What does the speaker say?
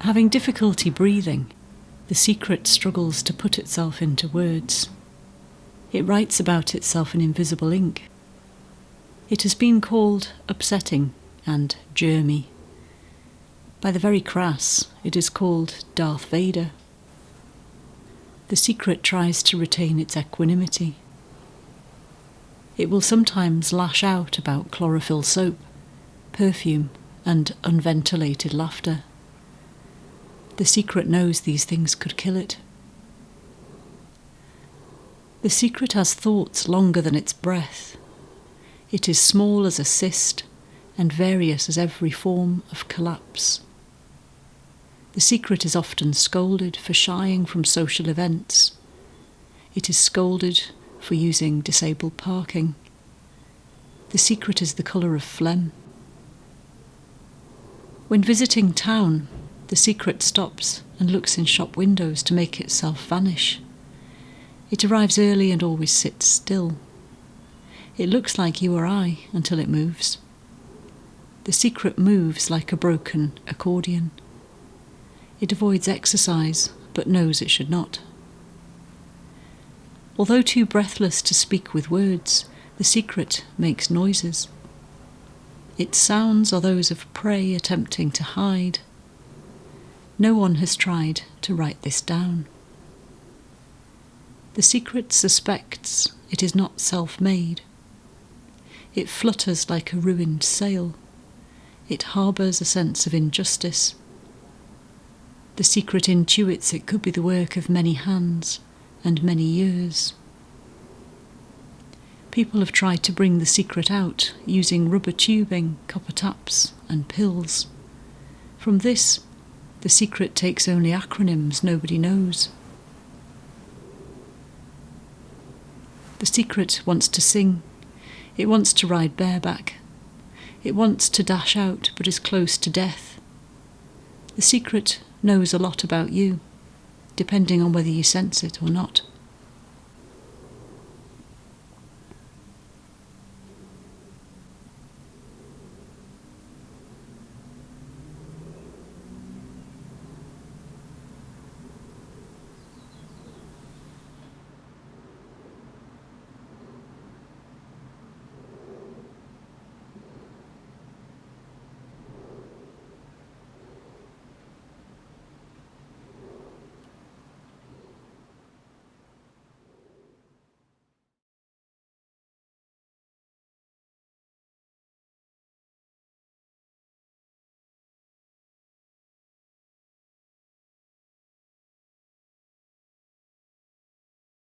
Having difficulty breathing, the secret struggles to put itself into words. It writes about itself in invisible ink. It has been called upsetting and germy. By the very crass, it is called Darth Vader. The secret tries to retain its equanimity. It will sometimes lash out about chlorophyll soap, perfume, and unventilated laughter. The secret knows these things could kill it. The secret has thoughts longer than its breath. It is small as a cyst and various as every form of collapse. The secret is often scolded for shying from social events. It is scolded for using disabled parking. The secret is the colour of phlegm. When visiting town, the secret stops and looks in shop windows to make itself vanish. It arrives early and always sits still. It looks like you or I until it moves. The secret moves like a broken accordion. It avoids exercise, but knows it should not. Although too breathless to speak with words, the secret makes noises. Its sounds are those of prey attempting to hide. No one has tried to write this down. The secret suspects it is not self-made. It flutters like a ruined sail. It harbours a sense of injustice. The secret intuits it could be the work of many hands and many years. People have tried to bring the secret out using rubber tubing, copper taps, and pills. From this, the secret takes only acronyms nobody knows. The secret wants to sing. It wants to ride bareback. It wants to dash out, but is close to death. The secret knows a lot about you, depending on whether you sense it or not.